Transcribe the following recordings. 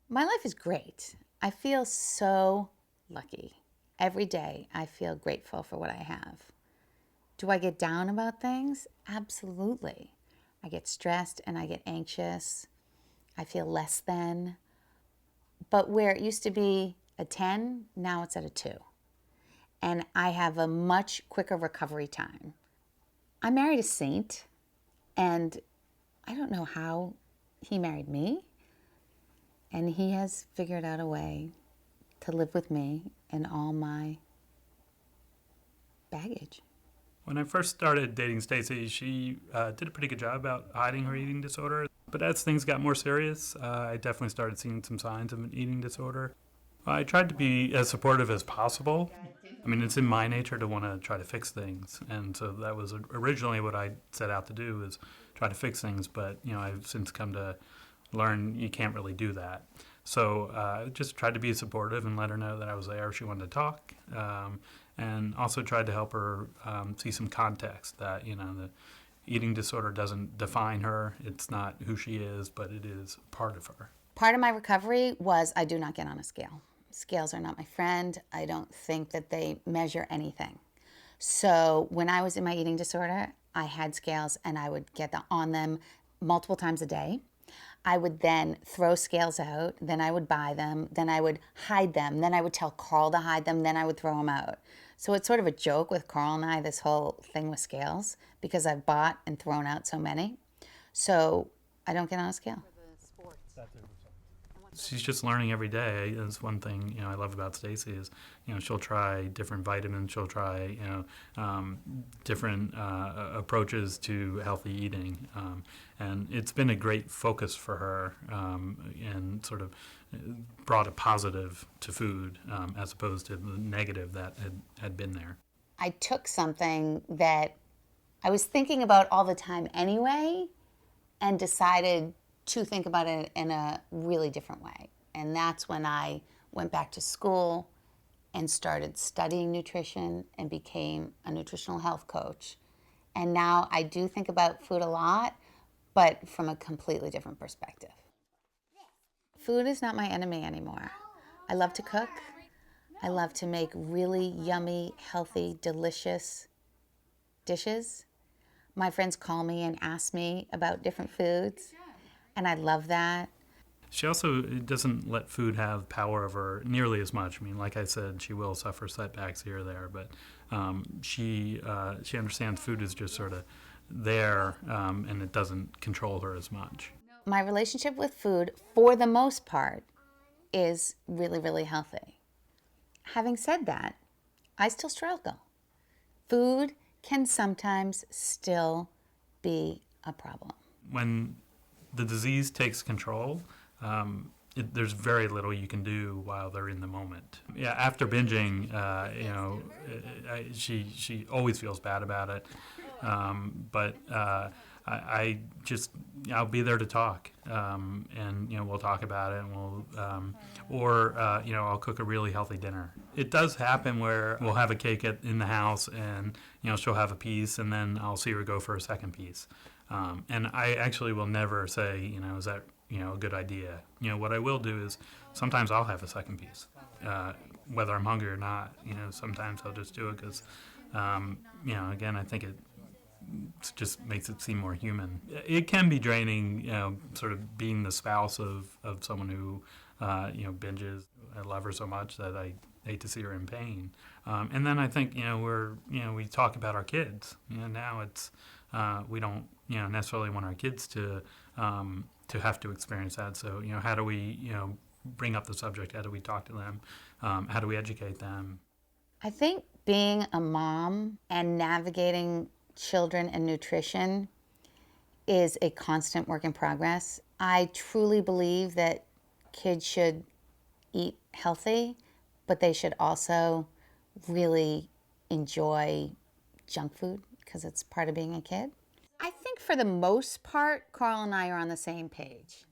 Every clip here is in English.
My life is great. I feel so lucky. Every day I feel grateful for what I have. Do I get down about things? Absolutely. I get stressed and I get anxious. I feel less than. But where it used to be a 10, now it's at a 2. And I have a much quicker recovery time. I married a saint, and I don't know how he married me. And he has figured out a way to live with me and all my baggage. When I first started dating Stacy, she did a pretty good job about hiding her eating disorder. But as things got more serious, I definitely started seeing some signs of an eating disorder. I tried to be as supportive as possible. I mean, it's in my nature to want to try to fix things, and so that was originally what I set out to do, is try to fix things. But I've since come to learn you can't really do that. So just tried to be supportive and let her know that I was there if she wanted to talk, and also tried to help her see some context that the eating disorder doesn't define her. It's not who she is, but it is part of her. Part of my recovery was I do not get on a scale. Scales are not my friend. I don't think that they measure anything. So when I was in my eating disorder, I had scales and I would get on them multiple times a day. I would then throw scales out, then I would buy them, then I would hide them, then I would tell Carl to hide them, then I would throw them out. So it's sort of a joke with Carl and I, this whole thing with scales, because I've bought and thrown out so many. So I don't get on a scale. She's just learning every day. Is one thing I love about Stacy is she'll try different vitamins. She'll try different approaches to healthy eating, and it's been a great focus for her, and sort of brought a positive to food, as opposed to the negative that had been there. I took something that I was thinking about all the time anyway, and decided to think about it in a really different way. And that's when I went back to school and started studying nutrition and became a nutritional health coach. And now I do think about food a lot, but from a completely different perspective. Food is not my enemy anymore. I love to cook. I love to make really yummy, healthy, delicious dishes. My friends call me and ask me about different foods, and I love that. She also doesn't let food have power over her nearly as much. I mean, like I said, she will suffer setbacks here or there, but she understands food is just sort of there, and it doesn't control her as much. My relationship with food, for the most part, is really, really healthy. Having said that, I still struggle. Food can sometimes still be a problem. When the disease takes control, there's very little you can do while they're in the moment. Yeah, after binging, she always feels bad about it, but I just I'll be there to talk, and we'll talk about it, and I'll cook a really healthy dinner. It does happen where we'll have a cake in the house, and she'll have a piece, and then I'll see her go for a second piece. And I actually will never say, is that, a good idea? What I will do is sometimes I'll have a second piece, whether I'm hungry or not. Sometimes I'll just do it because, again, I think it just makes it seem more human. It can be draining, sort of being the spouse of someone who, binges. I love her so much that I hate to see her in pain. And then I think, we talk about our kids. Now it's, we don't, necessarily want our kids to have to experience that. So, how do we, bring up the subject? How do we talk to them? How do we educate them? I think being a mom and navigating children and nutrition is a constant work in progress. I truly believe that kids should eat healthy, but they should also really enjoy junk food because it's part of being a kid. I think for the most part, Carl and I are on the same page.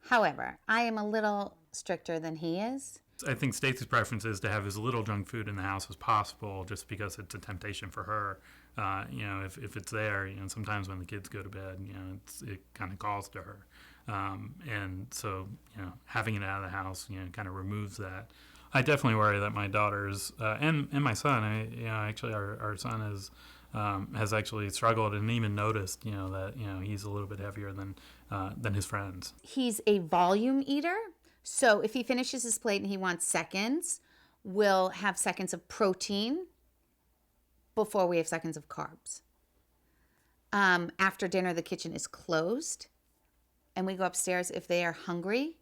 However, I am a little stricter than he is. I think Stacy's preference is to have as little junk food in the house as possible, just because it's a temptation for her. If it's there, sometimes when the kids go to bed, it kind of calls to her. And so, having it out of the house, kind of removes that. I definitely worry that my daughters and my son, actually our son has actually struggled and even noticed, that he's a little bit heavier than his friends. He's a volume eater. So if he finishes his plate and he wants seconds, we'll have seconds of protein before we have seconds of carbs. After dinner, the kitchen is closed and we go upstairs. If they are hungry,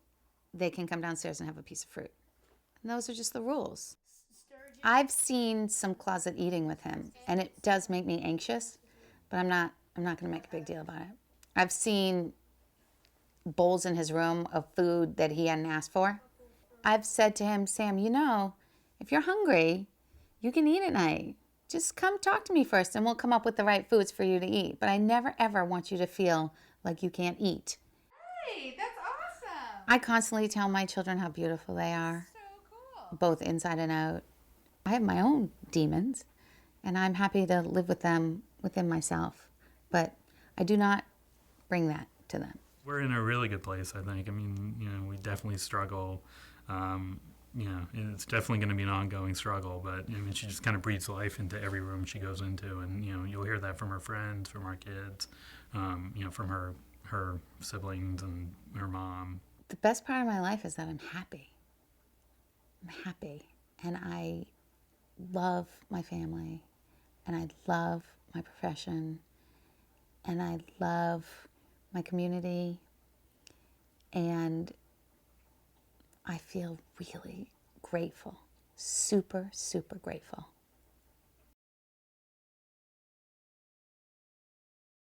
they can come downstairs and have a piece of fruit. And those are just the rules. I've seen some closet eating with him, and it does make me anxious, but I'm not going to make a big deal about it. I've seen bowls in his room of food that he hadn't asked for. I've said to him, Sam, if you're hungry, you can eat at night. Just come talk to me first, and we'll come up with the right foods for you to eat. But I never, ever want you to feel like you can't eat. Hey, that's awesome. I constantly tell my children how beautiful they are, So cool. both inside and out. I have my own demons, and I'm happy to live with them within myself. But I do not bring that to them. We're in a really good place, I think. I mean, we definitely struggle. It's definitely going to be an ongoing struggle, but she just kind of breathes life into every room she goes into, and you'll hear that from her friends, from our kids, from her siblings and her mom. The best part of my life is that I'm happy. I'm happy, and I love my family, and I love my profession, and I love my community, and I feel really grateful, super, super grateful